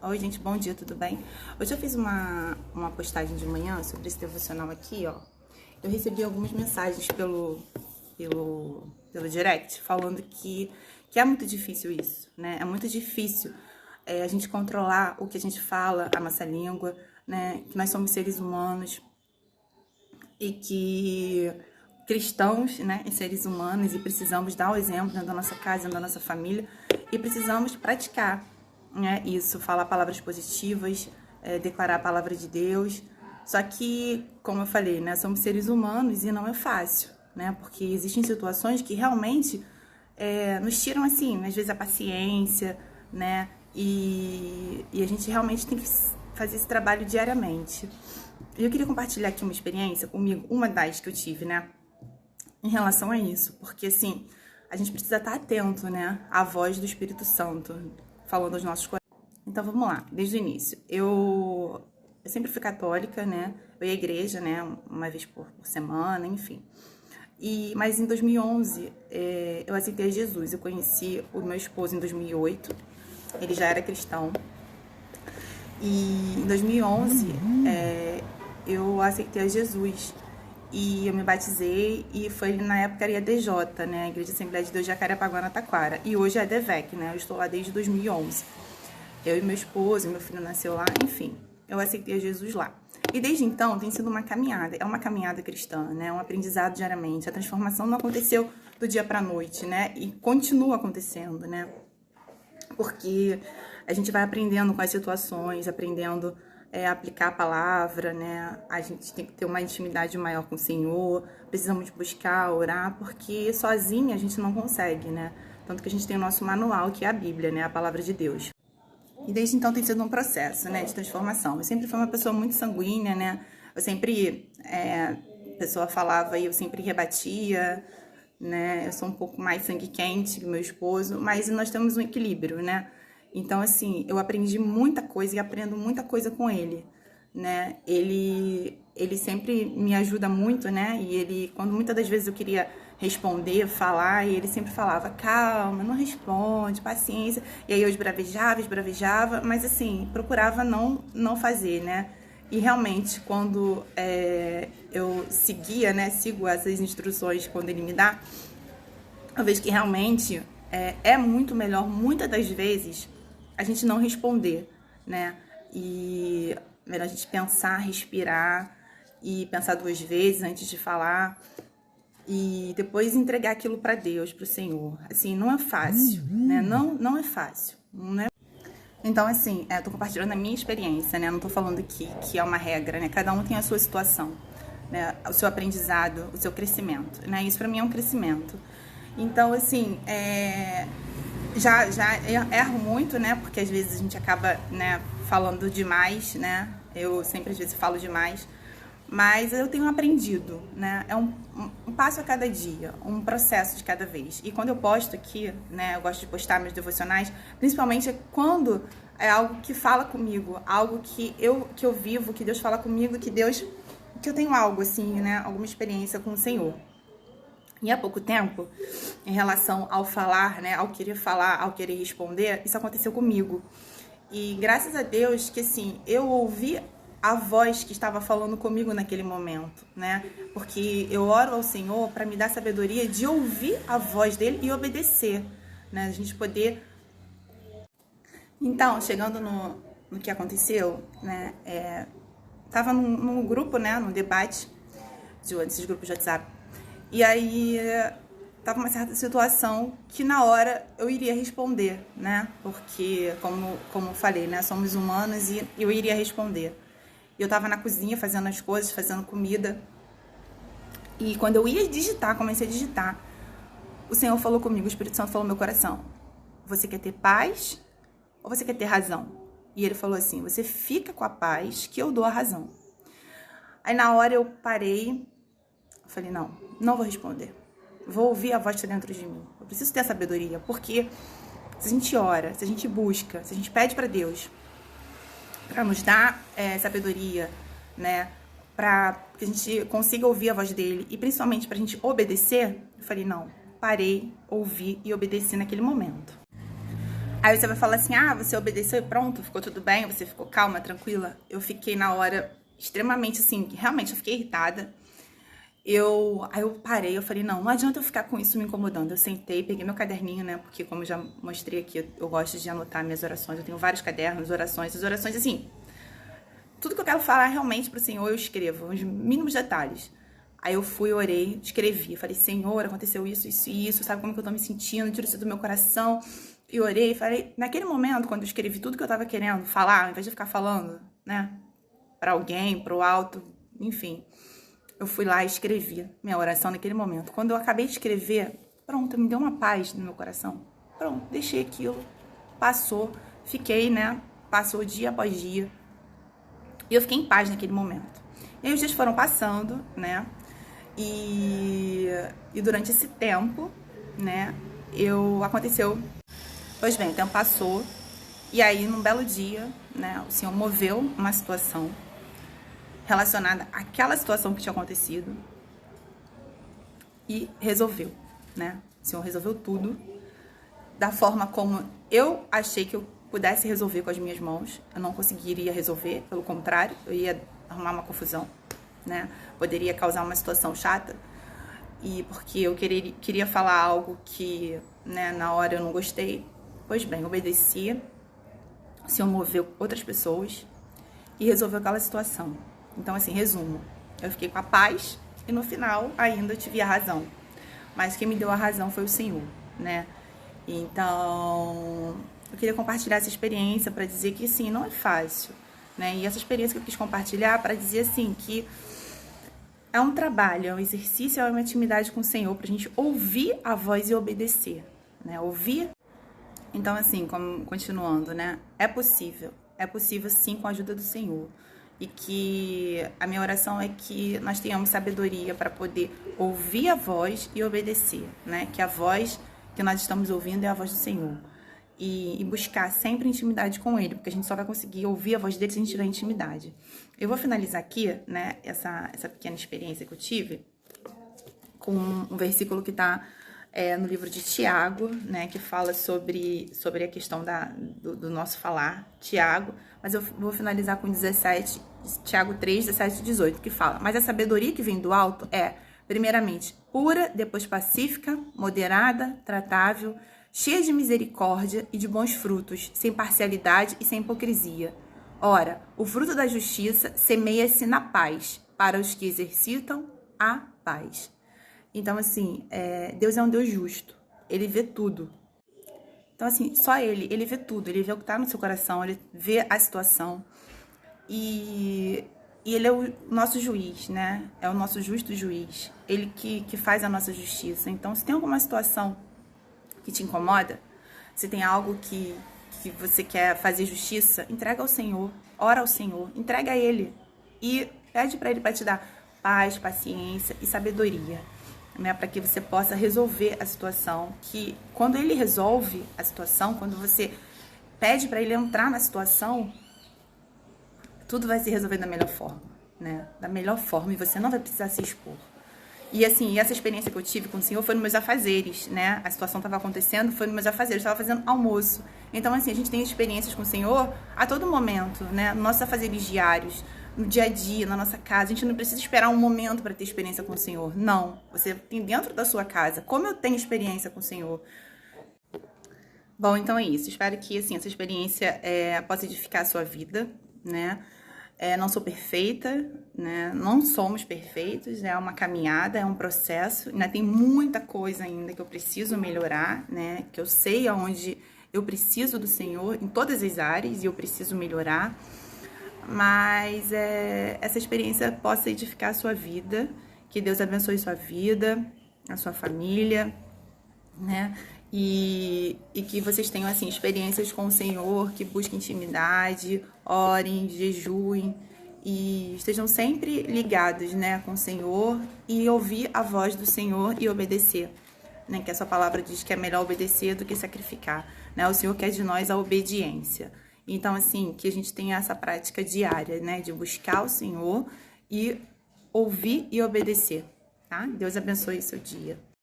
Oi, gente, bom dia, tudo bem? Hoje eu fiz uma postagem de manhã sobre esse devocional aqui, ó. Eu recebi algumas mensagens pelo direct falando que é muito difícil isso, né? É muito difícil a gente controlar o que a gente fala, a nossa língua, né? Que nós somos seres humanos e que cristãos, né, em seres humanos, e precisamos dar o exemplo dentro da nossa casa, dentro da nossa família, e precisamos praticar, né, isso, falar palavras positivas, declarar a palavra de Deus. Só que, como eu falei, né, somos seres humanos e não é fácil, né, porque existem situações que realmente nos tiram, assim, às vezes a paciência, né, e a gente realmente tem que fazer esse trabalho diariamente. E eu queria compartilhar aqui uma experiência comigo, uma das que eu tive, né, em relação a isso, porque assim, a gente precisa estar atento, né, à voz do Espírito Santo, falando aos nossos corações. Então vamos lá, desde o início. Eu sempre fui católica, né, eu ia à igreja, né, uma vez por semana, enfim. Mas em 2011, eu aceitei Jesus. Eu conheci o meu esposo em 2008, ele já era cristão. E em 2011, eu aceitei a Jesus. E eu me batizei e foi na época era IADJ, né? A Igreja Assembleia de Deus de Jacarepaguá, na Taquara. E hoje é a DEVEC, né? Eu estou lá desde 2011. Eu e meu esposo, meu filho nasceu lá, enfim. Eu aceitei a Jesus lá. E desde então tem sido uma caminhada. É uma caminhada cristã, né? Um aprendizado diariamente. A transformação não aconteceu do dia para a noite, né? E continua acontecendo, né? Porque a gente vai aprendendo com as situações, aprendendo aplicar a palavra, né? A gente tem que ter uma intimidade maior com o Senhor, precisamos buscar, orar, porque sozinha a gente não consegue, né? Tanto que a gente tem o nosso manual, que é a Bíblia, né? A palavra de Deus. E desde então tem sido um processo, né? De transformação. Eu sempre fui uma pessoa muito sanguínea, né? Eu sempre, a pessoa falava e eu sempre rebatia, né? Eu sou um pouco mais sangue quente que meu esposo, mas nós temos um equilíbrio, né? Então, assim, eu aprendi muita coisa e aprendo muita coisa com ele, né? Ele sempre me ajuda muito, né? E ele, quando muitas das vezes eu queria responder, falar, e ele sempre falava, calma, não responde, paciência. E aí eu esbravejava, mas assim, procurava não fazer, né? E realmente, quando eu seguia, né? Sigo essas instruções quando ele me dá, eu vejo que realmente é muito melhor, muitas das vezes, a gente não responder, né? E melhor a gente pensar, respirar e pensar 2 vezes antes de falar e depois entregar aquilo para Deus, para o Senhor. Assim, não é fácil, né? Não é fácil, não é? Então, assim, tô compartilhando a minha experiência, né? Não tô falando que é uma regra, né? Cada um tem a sua situação, né? O seu aprendizado, o seu crescimento, né? Isso para mim é um crescimento. Então, assim, já erro muito, né? Porque às vezes a gente acaba, né, falando demais, né? Eu sempre às vezes falo demais, mas eu tenho aprendido, né? É um passo a cada dia, um processo de cada vez. E quando eu posto aqui, né? Eu gosto de postar meus devocionais, principalmente quando é algo que fala comigo, algo que eu vivo, que Deus fala comigo, que eu tenho algo assim, né? Alguma experiência com o Senhor. E há pouco tempo, em relação ao falar, né, ao querer falar, ao querer responder, isso aconteceu comigo. E graças a Deus que, assim, eu ouvi a voz que estava falando comigo naquele momento, né? Porque eu oro ao Senhor para me dar sabedoria de ouvir a voz dele e obedecer, né? A gente poder... Então, chegando no que aconteceu, né, tava num grupo, né, num debate, desses grupos de WhatsApp. E aí, tava uma certa situação que na hora eu iria responder, né? Porque, como eu falei, né? Somos humanos e eu iria responder. Eu tava na cozinha fazendo as coisas, fazendo comida. E quando eu ia digitar, comecei a digitar, o Senhor falou comigo, o Espírito Santo falou no meu coração: você quer ter paz ou você quer ter razão? E ele falou assim: você fica com a paz que eu dou a razão. Aí na hora eu parei, falei, não vou responder. Vou ouvir a voz que está dentro de mim. Eu preciso ter sabedoria, porque se a gente ora, se a gente busca, se a gente pede para Deus para nos dar sabedoria, né, para que a gente consiga ouvir a voz dele e principalmente para a gente obedecer, eu falei, parei, ouvi e obedeci naquele momento. Aí você vai falar assim, ah, você obedeceu e pronto, ficou tudo bem, você ficou calma, tranquila. Eu fiquei na hora extremamente assim, realmente eu fiquei irritada. Aí eu parei, eu falei, não adianta eu ficar com isso me incomodando. Eu sentei, peguei meu caderninho, né? Porque como eu já mostrei aqui, eu gosto de anotar minhas orações. Eu tenho vários cadernos, orações. As orações, assim, tudo que eu quero falar realmente pro Senhor, eu escrevo, os mínimos detalhes. Aí eu fui, orei, escrevi. Falei, Senhor, aconteceu isso, isso e isso. Sabe como que eu tô me sentindo? Tira isso do meu coração. E orei, falei, naquele momento, quando eu escrevi tudo que eu tava querendo falar, ao invés de ficar falando, né? Pra alguém, pro alto, enfim. Eu fui lá e escrevi minha oração naquele momento. Quando eu acabei de escrever, pronto, me deu uma paz no meu coração. Pronto, deixei aquilo, passou, fiquei, né? Passou dia após dia. E eu fiquei em paz naquele momento. E aí os dias foram passando, né? E durante esse tempo, né? Aconteceu. Pois bem, o tempo passou. E aí, num belo dia, né? O Senhor moveu uma situação relacionada àquela situação que tinha acontecido e resolveu, né? O Senhor resolveu tudo da forma como eu achei que eu pudesse resolver com as minhas mãos. Eu não conseguiria resolver, pelo contrário, eu ia arrumar uma confusão, né? Poderia causar uma situação chata, e porque eu queria falar algo que, né, na hora eu não gostei. Pois bem, obedeci, o Senhor moveu outras pessoas e resolveu aquela situação. Então, assim, resumo, eu fiquei com a paz e no final ainda tive a razão. Mas quem me deu a razão foi o Senhor, né? Então, eu queria compartilhar essa experiência para dizer que, sim, não é fácil, né? E essa experiência que eu quis compartilhar para dizer, assim, que é um trabalho, é um exercício, é uma intimidade com o Senhor pra gente ouvir a voz e obedecer, né? Ouvir. Então, assim, continuando, né? É possível sim com a ajuda do Senhor. E que a minha oração é que nós tenhamos sabedoria para poder ouvir a voz e obedecer, né? Que a voz que nós estamos ouvindo é a voz do Senhor. E buscar sempre intimidade com Ele, porque a gente só vai conseguir ouvir a voz dele se a gente tiver intimidade. Eu vou finalizar aqui, né, essa pequena experiência que eu tive com um versículo que está no livro de Tiago, né, que fala sobre a questão do nosso falar, Tiago, mas eu vou finalizar com 17, Tiago 3, 17 e 18, que fala: mas a sabedoria que vem do alto é, primeiramente, pura, depois pacífica, moderada, tratável, cheia de misericórdia e de bons frutos, sem parcialidade e sem hipocrisia. Ora, o fruto da justiça semeia-se na paz, para os que exercitam a paz. Então, assim, Deus é um Deus justo, Ele vê tudo. Então, assim, só Ele vê tudo, Ele vê o que está no seu coração, Ele vê a situação. E Ele é o nosso juiz, né? É o nosso justo juiz, Ele que faz a nossa justiça. Então, se tem alguma situação que te incomoda, se tem algo que você quer fazer justiça, entrega ao Senhor, ora ao Senhor, entrega a Ele e pede para Ele para te dar paz, paciência e sabedoria, né, para que você possa resolver a situação. Que quando Ele resolve a situação, quando você pede para Ele entrar na situação, tudo vai se resolver da melhor forma, né? Da melhor forma, e você não vai precisar se expor. E assim, essa experiência que eu tive com o Senhor foi nos meus afazeres, né? A situação estava acontecendo, foi nos meus afazeres, eu estava fazendo almoço. Então, assim, a gente tem experiências com o Senhor a todo momento, né? Nos nossos afazeres diários, no dia a dia, na nossa casa. A gente não precisa esperar um momento para ter experiência com o Senhor. Não. Você tem dentro da sua casa. Como eu tenho experiência com o Senhor? Bom, então é isso. Espero que, assim, essa experiência possa edificar a sua vida, né? Não sou perfeita, né? Não somos perfeitos, é uma caminhada, é um processo, ainda tem muita coisa ainda que eu preciso melhorar, né? Que eu sei aonde eu preciso do Senhor em todas as áreas e eu preciso melhorar, mas essa experiência possa edificar a sua vida, que Deus abençoe sua vida, a sua família, né? E que vocês tenham, assim, experiências com o Senhor, que busquem intimidade, orem, jejuem e estejam sempre ligados, né, com o Senhor e ouvir a voz do Senhor e obedecer, né? Que a sua palavra diz que é melhor obedecer do que sacrificar, né? O Senhor quer de nós a obediência. Então, assim, que a gente tenha essa prática diária, né, de buscar o Senhor e ouvir e obedecer, tá? Deus abençoe o seu dia.